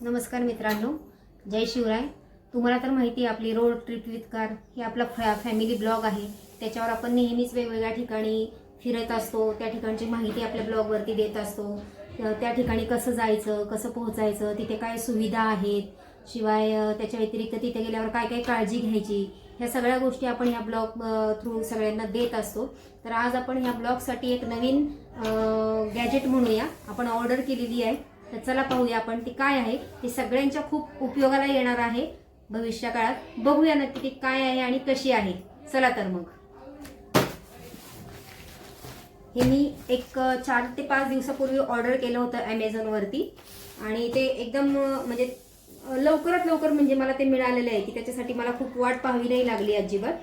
नमस्कार मित्रांनो, जय शिवराय। तुम्हाला तर माहिती आहे आपली रोड ट्रिप विथ कार हे आपला फॅमिली ब्लॉग आहे। त्याच्यावर आपण नेहमीच वेगवेगळ्या ठिकाणी फिरत असतो, त्या ठिकाणची माहिती आपल्या ब्लॉगवरती देत असतो। त्या ठिकाणी कसं जायचं, कसं पोहोचायचं, तिथे काय सुविधा आहेत, शिवाय त्याच्या व्यतिरिक्त तिथे गेल्यावर काय काय काळजी घ्यायची, ह्या सगळ्या गोष्टी आपण ह्या ब्लॉग थ्रू सगळ्यांना देत असतो। तर आज आपण ह्या ब्लॉगसाठी एक नवीन गॅजेट म्हणूया आपण ऑर्डर केलेली आहे। तर चला पाहूया आपण ती काय आहे। ती सगळ्यांच्या खूप उपयोगाला येणार आहे भविष्य काळात। बघूया नक्की ती काय आहे आणि कशी आहे। चला तर मग हे मी एक 4 ते 5 दिवसापूर्वी ऑर्डर केलं होतं Amazon वरती आणि ते एकदम म्हणजे लवकरात लवकर म्हणजे मला ते मिळालेलं आहे की त्याच्यासाठी मला खूप वाट पाहावी नाही लागली अजिबात।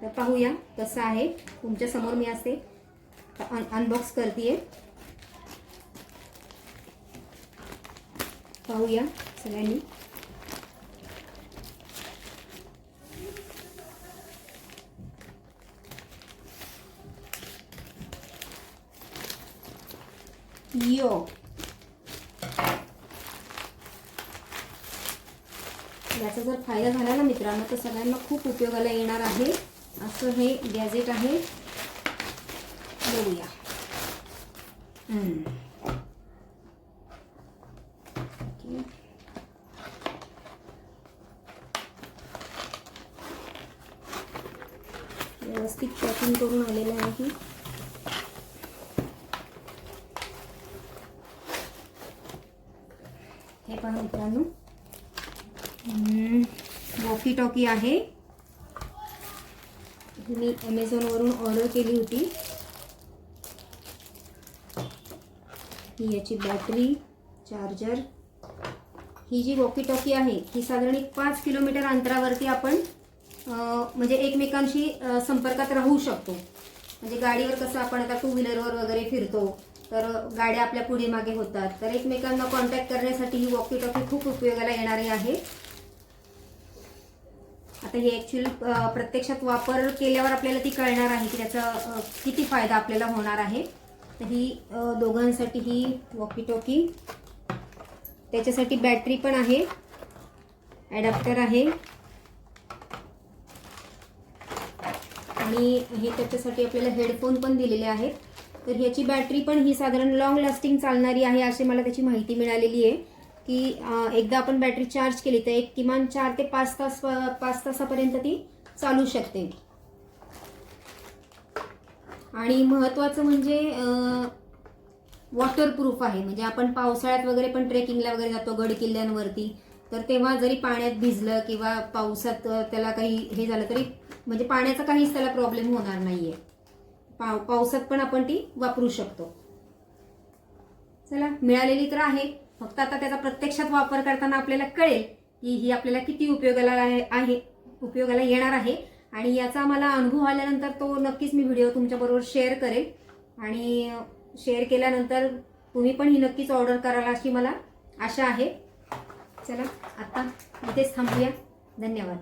तर पाहूया कसं आहे। तुमच्या समोर मी असते अनबॉक्स करतेय, पाहूया सगळ्यांनी। याचा जर फायदा झाला ना मित्रांनो तर सगळ्यांना खूप उपयोगाला येणार आहे असं हे गॅजेट आहे। बघूया। व्यवस्थित पॅकिंग करून आलेलं आहे। हे पहा मित्रांनो, वॉकी टॉकी आहे। मी Amazon वरून ऑर्डर केली होती। ही याची बॅटरी, चार्जर। ही जी वॉकी टॉकी आहे ही साधारण 5 किलोमीटर अंतरावरती आपण म्हणजे एकमेकांशी संपर्कात राहू शकतो। म्हणजे गाडीवर कसं आपण आता 2 व्हीलरवर वगैरे फिरतो तर गाड्या आपल्या पुढे मागे होतात, तर एकमेकांना कॉन्टॅक्ट करण्यासाठी ही वॉकी टॉकी खूप उपयोगाला येणारी आहे। आता हे ॲक्च्युअली प्रत्यक्षात वापर केल्यावर आपल्याला ती कळणार आहे की त्याचा किती फायदा आपल्याला होणार आहे। तर ही दोघांसाठी ही वॉकी टॉकी, त्याच्यासाठी बॅटरी पण आहे, ॲडॅप्टर आहे आणि हे त्याच्यासाठी आपल्याला हेडफोन पण दिलेले आहेत। तर ह्याची बॅटरी पण ही साधारण लॉंग लास्टिंग चालणारी आहे अशी मला त्याची माहिती मिळालेली आहे की एकदा आपण बॅटरी चार्ज केली तर एक किमान 4 ते 5 तासापर्यंत ती चालू शकते। आणि महत्त्वाचं म्हणजे वॉटरप्रूफ आहे। म्हणजे आपण पावसाळ्यात वगैरे पण ट्रेकिंगला वगैरे जातो गड किल्ल्यांवरती, तर तेव्हा जरी पाण्यात भिजलं किंवा पावसात त्याला काही हे झालं तरी म्हणजे पाण्याचा काहीच त्याला प्रॉब्लेम होणार नाहीये। पावसात पण आपण ती वापरू शकतो। चला, मिळालेली तर आहे, फक्त आता त्याचा प्रत्यक्षात वापर करताना आपल्याला कळेल की ही आपल्याला किती उपयोगाला येणार आहे। आणि याचा मला अनुभव आल्यानंतर तो नक्कीच मी व्हिडिओ तुमच्याबरोबर शेअर करेल आणि शेअर केल्यानंतर तुम्ही पण ही नक्कीच ऑर्डर कराल अशी मला आशा आहे। चला आता इथेच थांबूया। धन्यवाद।